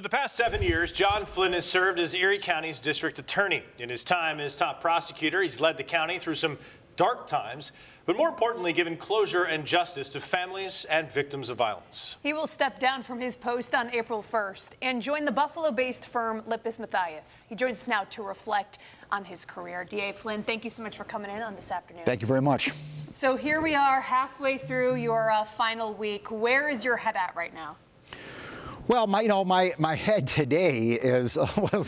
For the past 7 years, John Flynn has served as Erie County's district attorney. In his time as top prosecutor, he's led the county through some dark times, but more importantly, given closure and justice to families and victims of violence. He will step down from his post on April 1st and join the Buffalo-based firm Lippis Mathias. He joins us now to reflect on his career. DA Flynn, thank you so much for coming in on this afternoon. Thank you very much. So here we are halfway through your final week. Where is your head at right now? Well, my head today was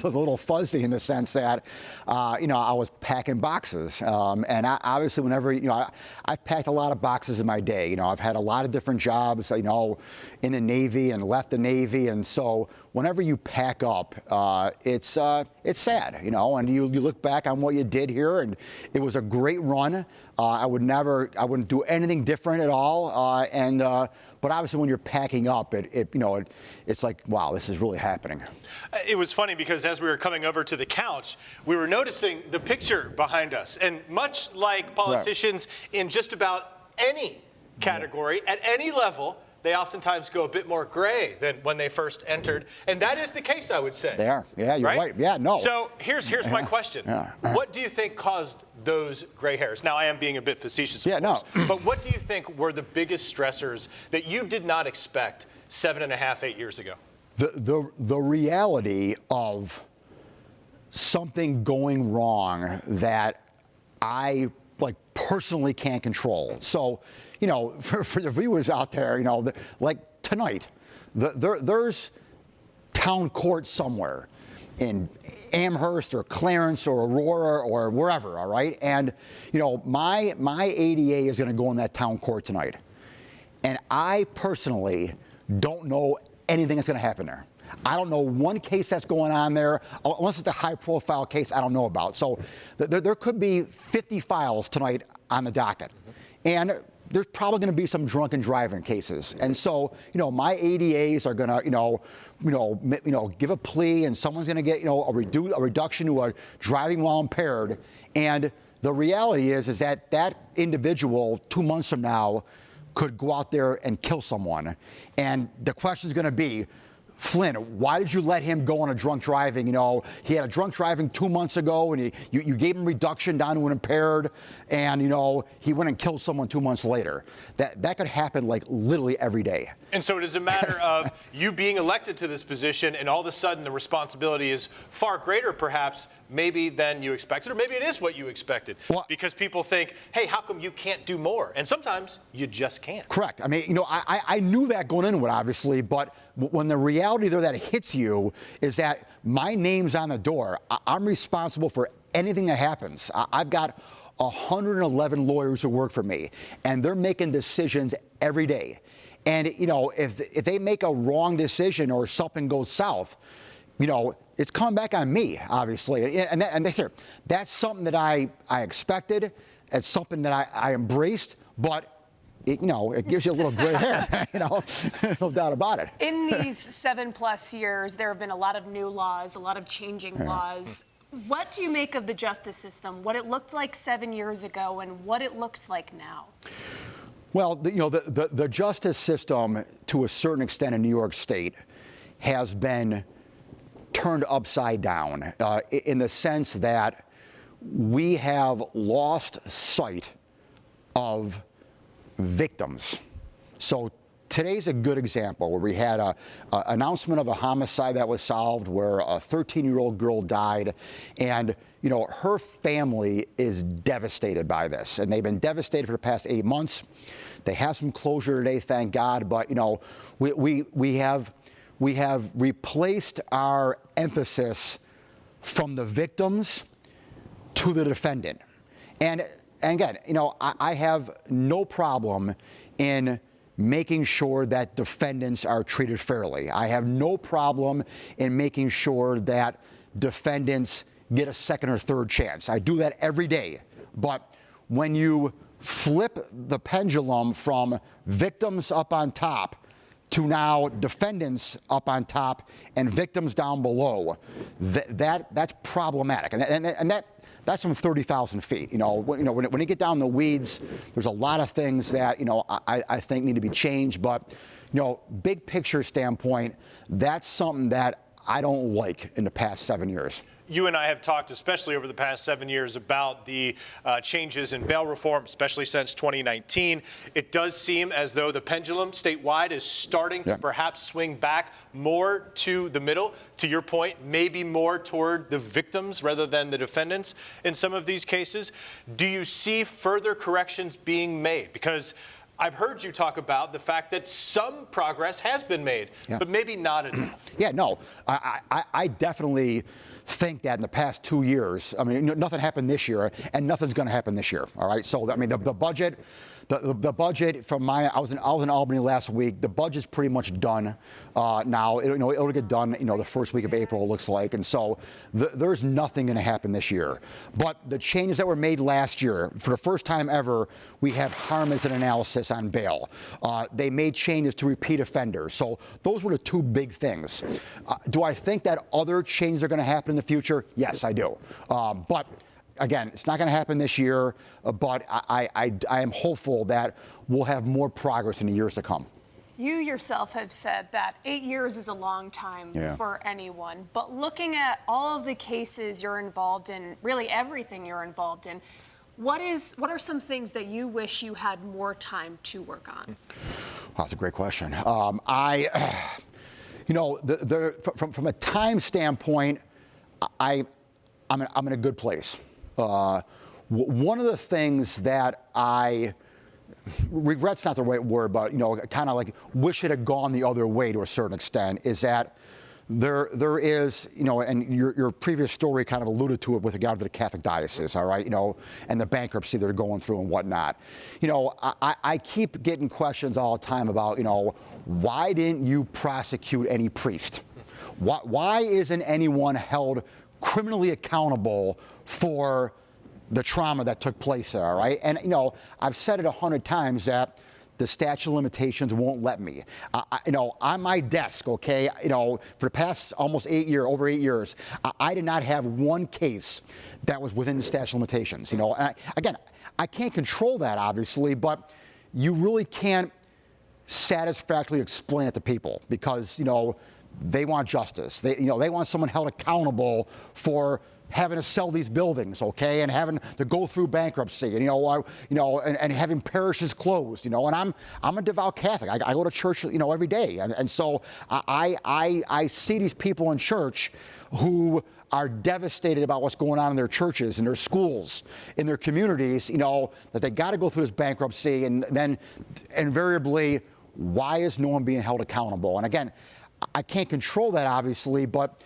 a little fuzzy in the sense that, I was packing boxes. And obviously whenever, I've packed a lot of boxes in my day. I've had a lot of different jobs, in the Navy and left the Navy. And so whenever you pack up, it's sad, and you look back on what you did here, and it was a great run. I wouldn't do anything different at all. But obviously when you're packing up, it's like, wow, this is really happening. It was funny because as we were coming over to the couch, we were noticing the picture behind us. And much like politicians in just about any category, at any level, they oftentimes go a bit more gray than when they first entered. And that is the case, I would say. They are. Yeah, you're right. Yeah, no. So here's my question. What do you think caused those gray hairs? Now, I am being a bit facetious, of course. But what do you think were the biggest stressors that you did not expect 7.5, 8 years ago? The reality of something going wrong that I personally can't control. So, for the viewers out there, like tonight, there's town court somewhere in Amherst or Clarence or Aurora or wherever, all right? And, my ADA is going to go in that town court tonight. And I personally don't know anything that's going to happen there. I don't know one case that's going on there, unless it's a high-profile case I don't know about. So there could be 50 files tonight on the docket. And there's probably going to be some drunken driving cases. And so, my ADAs are going to, give a plea, and someone's going to get, a reduction to a driving while impaired. And the reality is that individual 2 months from now could go out there and kill someone. And the question is going to be, Flynn, why did you let him go on a drunk driving? He had a drunk driving 2 months ago, and you gave him reduction down to an impaired, and he went and killed someone 2 months later. That could happen literally every day. And so it is a matter of you being elected to this position, and all of a sudden the responsibility is far greater, perhaps, maybe than you expected, or maybe it is what you expected. Well, because people think, hey, how come you can't do more? And sometimes you just can't. Correct. I mean, I knew that going into it, obviously, but when the reality there that hits you is that my name's on the door, I'm responsible for anything that happens. I've got 111 lawyers who work for me, and they're making decisions every day. And, if they make a wrong decision or something goes south, it's coming back on me, obviously. And that's something that I expected. It's something that I embraced, but it gives you a little gray hair, no doubt about it. In these 7+ years, there have been a lot of new laws, a lot of changing laws. What do you make of the justice system, what it looked like 7 years ago and what it looks like now? Well, the justice system, to a certain extent in New York State, has been turned upside down in the sense that we have lost sight of victims. So today's a good example where we had an announcement of a homicide that was solved where a 13-year-old girl died, and her family is devastated by this, and they've been devastated for the past 8 months. They have some closure today, thank God, but we have replaced our emphasis from the victims to the defendant. And again, I have no problem in making sure that defendants are treated fairly. I have no problem in making sure that defendants get a second or third chance. I do that every day. But when you flip the pendulum from victims up on top to now defendants up on top and victims down below, that's problematic. And that's from 30,000 feet. When you get down the weeds, there's a lot of things that, I think need to be changed. But, big picture standpoint, that's something that I don't like in the past 7 years. You and I have talked, especially over the past 7 years, about the changes in bail reform, especially since 2019. It does seem as though the pendulum statewide is starting to perhaps swing back more to the middle. To your point, maybe more toward the victims rather than the defendants in some of these cases. Do you see further corrections being made? Because I've heard you talk about the fact that some progress has been made, but maybe not enough. Yeah, no, I definitely think that in the past 2 years, I mean, nothing happened this year, and nothing's going to happen this year. All right, so I mean, the budget. The budget from I was in Albany last week. The budget's pretty much done now. It'll get done, the first week of April, it looks like, and so there's nothing going to happen this year. But the changes that were made last year, for the first time ever, we have harm as an analysis on bail. They made changes to repeat offenders. So those were the two big things. Do I think that other changes are going to happen in the future? Yes, I do. But again, it's not going to happen this year, but I am hopeful that we'll have more progress in the years to come. You yourself have said that 8 years is a long time for anyone, but looking at all of the cases you're involved in, really everything you're involved in, what are some things that you wish you had more time to work on? Wow, that's a great question. From a time standpoint, I'm in a good place. One of the things that regret's not the right word, but kind of like wish it had gone the other way to a certain extent, is that there is, and your previous story kind of alluded to it with regard to the Catholic diocese, all right, and the bankruptcy they're going through and whatnot. I keep getting questions all the time about, why didn't you prosecute any priest? Why isn't anyone held criminally accountable for the trauma that took place there, all right? And, I've said it 100 times that the statute of limitations won't let me. On my desk, okay, for the past almost over 8 years, I did not have one case that was within the statute of limitations, And again, I can't control that, obviously, but you really can't satisfactorily explain it to people because, they want justice. They want someone held accountable for having to sell these buildings, okay, and having to go through bankruptcy, and having parishes closed, and I'm a devout Catholic. I go to church, every day, and so I see these people in church who are devastated about what's going on in their churches, in their schools, in their communities, that they got to go through this bankruptcy, and then invariably, why is no one being held accountable? And again, I can't control that, obviously, but,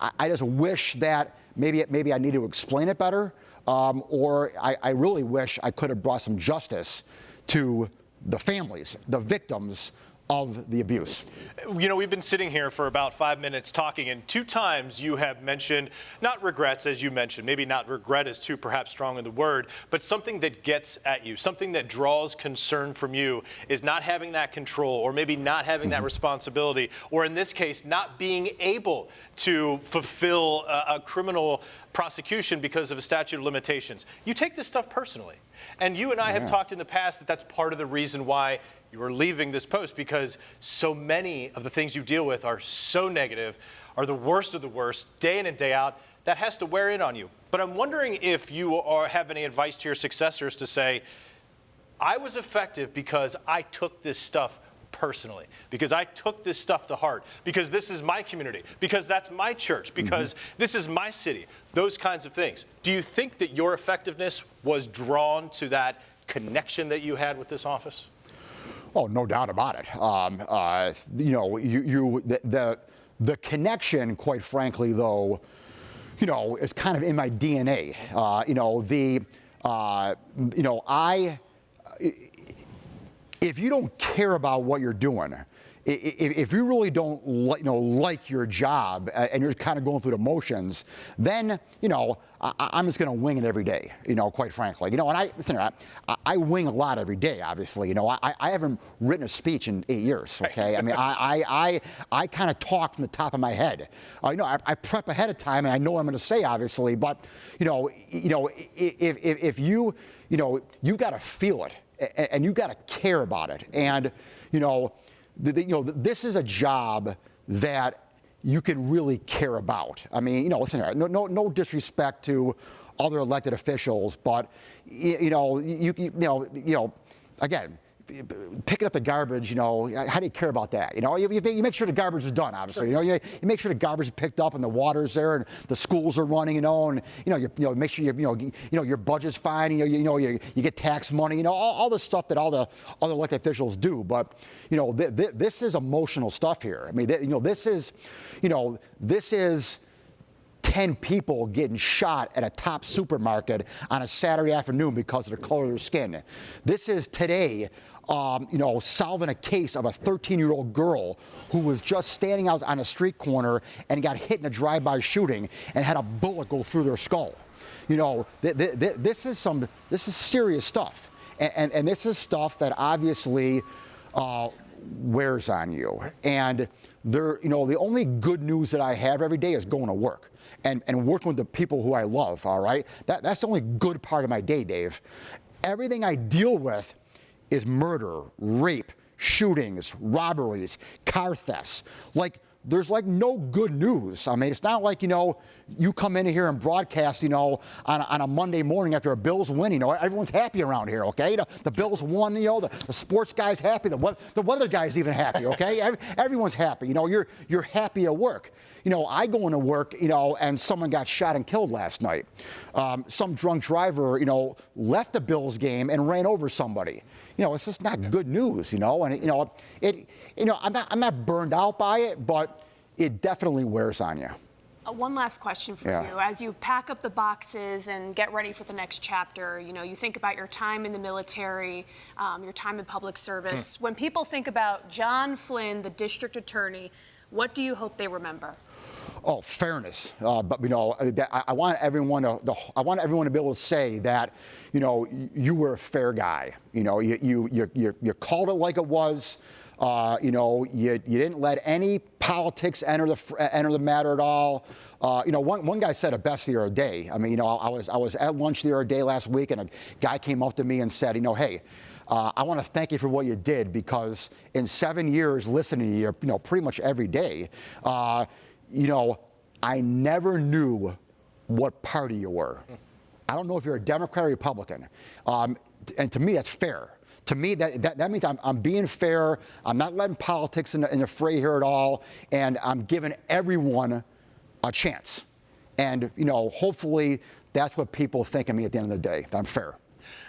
I just wish that maybe I need to explain it better, or I really wish I could have brought some justice to the families, the victims of the abuse. We've been sitting here for about 5 minutes talking, and 2 times you have mentioned, not regrets, as you mentioned, maybe not regret is too perhaps strong in the word, but something that gets at you, something that draws concern from you is not having that control, or maybe not having that responsibility, or in this case, not being able to fulfill a criminal prosecution because of a statute of limitations. You take this stuff personally. And you and I have talked in the past that that's part of the reason why you are leaving this post, because so many of the things you deal with are so negative, are the worst of the worst, day in and day out, that has to wear in on you. But I'm wondering if you have any advice to your successors to say, I was effective because I took this stuff personally, because I took this stuff to heart, because this is my community, because that's my church, because this is my city, those kinds of things. Do you think that your effectiveness was drawn to that connection that you had with this office? Oh, no doubt about it. The connection, quite frankly, though, is kind of in my DNA. If you don't care about what you're doing, if you really don't like your job and you're kind of going through the motions, then I'm just going to wing it every day. Quite frankly, and I wing a lot every day. Obviously, I haven't written a speech in 8 years. Okay, I mean I kind of talk from the top of my head. I prep ahead of time and I know what I'm going to say. Obviously, but if you got to feel it. And you got to care about it. And, this is a job that you could really care about. I mean, you know, listen here, no disrespect to other elected officials, but you know, again, picking up the garbage, you know, how do you care about that? You know, you make sure the garbage is done, obviously. Sure. You know, you make sure the garbage is picked up and the water's there and the schools are running, you know, and make sure your budget's fine. You get tax money, you know, all the stuff that all the other elected officials do. But you know, this is emotional stuff here. I mean, this is 10 people getting shot at a top supermarket on a Saturday afternoon because of the color of their skin. This is today, solving a case of a 13-year-old girl who was just standing out on a street corner and got hit in a drive-by shooting and had a bullet go through their skull. You know, this is serious stuff, and this is stuff that obviously wears on you. And the only good news that I have every day is going to work and working with the people who I love. All right, that's the only good part of my day, Dave. Everything I deal with is murder, rape, shootings, robberies, car thefts. There's no good news. I mean, it's not like, you come in here and broadcast, on a Monday morning after a Bills win, everyone's happy around here, okay? The Bills won, the sports guy's happy, the weather guy's even happy, okay? Everyone's happy, you're happy at work. I go into work, and someone got shot and killed last night. Some drunk driver, left the Bills game and ran over somebody. It's just not good news, and I'm not burned out by it, but it definitely wears on you. One last question for you. As you pack up the boxes and get ready for the next chapter, you think about your time in the military, your time in public service. When people think about John Flynn, the district attorney, what do you hope they remember? Oh, fairness. But I want everyone to be able to say that, you were a fair guy. You called it like it was. You didn't let any politics enter the matter at all. One guy said it best the other day. I mean, I was at lunch the other day last week, and a guy came up to me and said, hey, I want to thank you for what you did, because in 7 years listening to you, pretty much every day, I never knew what party you were. I don't know if you're a Democrat or Republican. And to me, that's fair. To me, that means I'm being fair. I'm not letting politics in the fray here at all. And I'm giving everyone a chance. And, hopefully that's what people think of me at the end of the day, that I'm fair.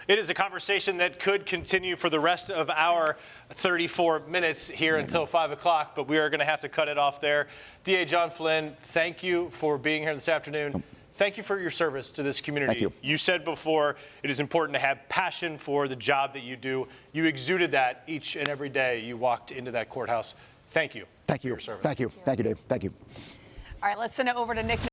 It is a conversation that could continue for the rest of our 34 minutes here until 5 o'clock, but we are going to have to cut it off there. DA John Flynn, thank you for being here this afternoon. Thank you for your service to this community. Thank you. You said before it is important to have passion for the job that you do. You exuded that each and every day you walked into that courthouse. Thank you. Thank you. For your service. Thank you. Thank you, Dave. Thank you. All right, let's send it over to Nick.